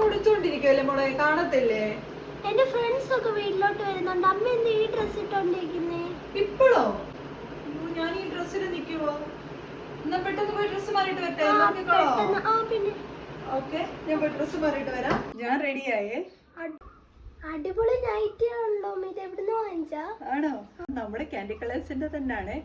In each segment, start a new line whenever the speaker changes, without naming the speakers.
തുടിച്ചോണ്ടിരിക്കുവല്ലേ മോളെ, കാണത്തില്ലേ?
എന്റെ ഫ്രണ്ട്സ് ഒക്കെ വീട്ടിലോട്ട് വരുന്നുണ്ട്. അമ്മ എന്താ ഈ ഡ്രസ് ഇട്ടോണ്ടിരിക്കുന്നേ?
ഇപ്പോഴോ? ഞാൻ ഈ ഡ്രസ്സിൽ നിൽക്കുവോ? എന്നാ പെട്ടെന്ന് പോയി ഡ്രസ്സ് മാറിയിട്ട് വരട്ടെ? നോക്കിക്കോളോ.
പിന്നെ
ഓക്കെ, ഞാൻ പോയി ഡ്രസ്സ് മാറിയിട്ട് വരാം. ഞാൻ റെഡിയായേ.
അടിപൊളി നൈറ്റി ആണല്ലോ. ഇത് എവിടുന്ന് വാങ്ങിച്ചാ?
ആണോ? നമ്മുടെ ക്യാൻഡി കളേഴ്സിന്റെ തന്നെയാണ്.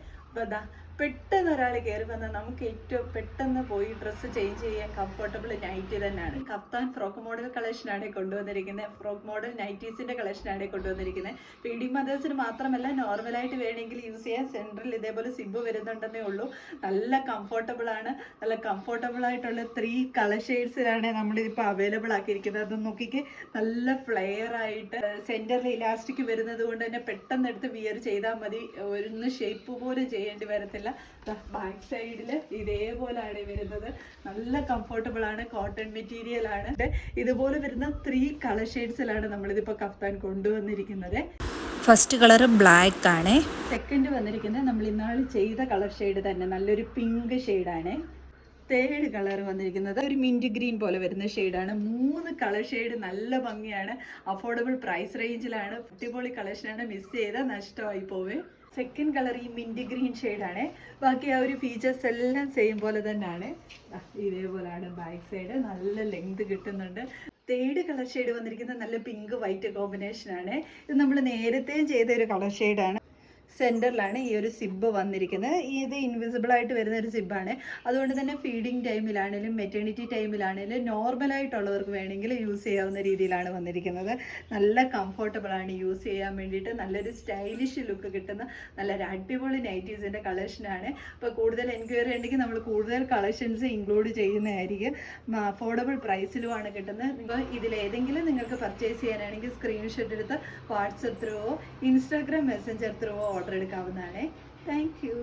പെട്ടെന്ന് ഒരാൾ കയറി വന്നാൽ നമുക്ക് ഏറ്റവും പെട്ടെന്ന് പോയി ഡ്രസ്സ് ചേഞ്ച് ചെയ്യാൻ കംഫർട്ടബിൾ നൈറ്റി തന്നെയാണ്. കഫ്താൻ ഫ്രോക്ക് മോഡൽ കളക്ഷനാണ് കൊണ്ടുവന്നിരിക്കുന്നത്. ഫ്രോക്ക് മോഡൽ നൈറ്റീസിന്റെ കളക്ഷനാണ് കൊണ്ടുവന്നിരിക്കുന്നത്. ഫീഡിംഗ് മദേഴ്സിന് മാത്രമല്ല, നോർമലായിട്ട് വേണമെങ്കിൽ യൂസ് ചെയ്യാൻ. സെൻട്രൽ ഇതേപോലെ സിബ് വരുന്നുണ്ടെന്നേ ഉള്ളൂ. നല്ല കംഫർട്ടബിൾ ആണ്. നല്ല കംഫർട്ടബിൾ ആയിട്ടുള്ള 3 കളർ ഷെയ്ഡ്സിലാണ് നമ്മളിതിപ്പോൾ അവൈലബിൾ ആക്കിയിരിക്കുന്നത്. അത് നോക്കിക്ക്, നല്ല ഫ്ലെയർ ആയിട്ട് സെന്ററിൽ ഇലാസ്റ്റിക് വരുന്നത് കൊണ്ട് തന്നെ പെട്ടെന്ന് എടുത്ത് വിയർ ചെയ്താൽ മതി. ഒരു ഷേപ്പ് പോലും ചെയ്യേണ്ടി വരത്തില്ല. ബാക്ക് സൈഡിൽ ഇതേപോലെയാണ് വരുന്നത്. നല്ല കംഫർട്ടബിൾ ആണ്. കോട്ടൺ മെറ്റീരിയൽ ആണ്. ഇതുപോലെ വരുന്ന 3 കളർ ഷെയ്ഡ്സിലാണ് നമ്മളിതിപ്പോൾ കഫ്താൻ കൊണ്ടുവന്നിരിക്കുന്നത്.
ഫസ്റ്റ് കളർ ബ്ലാക്ക് ആണ്.
സെക്കൻഡ് വന്നിരിക്കുന്നത് നമ്മൾ ഇന്നാൾ ചെയ്ത കളർ ഷെയ്ഡ് തന്നെ, നല്ലൊരു പിങ്ക് ഷെയ്ഡാണ്. തേർഡ് കളർ വന്നിരിക്കുന്നത് ഒരു മിൻറ്റ് ഗ്രീൻ പോലെ വരുന്ന ഷെയ്ഡാണ്. 3 കളർ ഷെയ്ഡ് നല്ല ഭംഗിയാണ്. അഫോർഡബിൾ പ്രൈസ് റേഞ്ചിലാണ്. അടിപൊളി കളക്ഷനാണ്. മിസ് ചെയ്താൽ നഷ്ടമായി പോവേ. സെക്കൻഡ് കളർ ഈ മിൻറ്റ് ഗ്രീൻ ഷെയ്ഡാണ്. ബാക്കി ആ ഒരു ഫീച്ചേഴ്സ് എല്ലാം സെയിം പോലെ തന്നെയാണ്. ഇതേപോലെയാണ് ബാക്ക് സൈഡ്. നല്ല ലെങ്ത് കിട്ടുന്നുണ്ട്. തേർഡ് കളർ ഷെയ്ഡ് വന്നിരിക്കുന്നത് നല്ല പിങ്ക് വൈറ്റ് കോമ്പിനേഷനാണ്. ഇത് നമ്മൾ നേരത്തെ ചെയ്ത ഒരു കളർ ഷെയ്ഡാണ്. സെൻറ്ററിലാണ് ഈ ഒരു സിബ് വന്നിരിക്കുന്നത്. ഇത് ഇൻവിസിബിൾ ആയിട്ട് വരുന്ന ഒരു സിബാണ്. അതുകൊണ്ട് തന്നെ ഫീഡിങ് ടൈമിലാണെങ്കിലും മെറ്റേണിറ്റി ടൈമിലാണെങ്കിലും നോർമലായിട്ടുള്ളവർക്ക് വേണമെങ്കിൽ യൂസ് ചെയ്യാവുന്ന രീതിയിലാണ് വന്നിരിക്കുന്നത്. നല്ല കംഫർട്ടബിൾ ആണ് യൂസ് ചെയ്യാൻ വേണ്ടിയിട്ട്. നല്ലൊരു സ്റ്റൈലിഷ് ലുക്ക് കിട്ടുന്ന നല്ലൊരു അടിപൊളി നൈറ്റീസിൻ്റെ കളക്ഷനാണ്. അപ്പോൾ കൂടുതൽ എൻക്വയറി ഉണ്ടെങ്കിൽ നമ്മൾ കൂടുതൽ കളക്ഷൻസ് ഇൻക്ലൂഡ് ചെയ്യുന്നതായിരിക്കും. അഫോർഡബിൾ പ്രൈസിലുമാണ് കിട്ടുന്നത്. ഇപ്പോൾ ഇതിലേതെങ്കിലും നിങ്ങൾക്ക് പർച്ചേസ് ചെയ്യാനാണെങ്കിൽ സ്ക്രീൻഷോട്ട് എടുത്ത് വാട്സപ്പ് ത്രൂവോ ഇൻസ്റ്റാഗ്രാം മെസ്സഞ്ചർ ത്രൂവോ ഓർഡർ എടുക്കാവുന്നതാണ്. Thank you.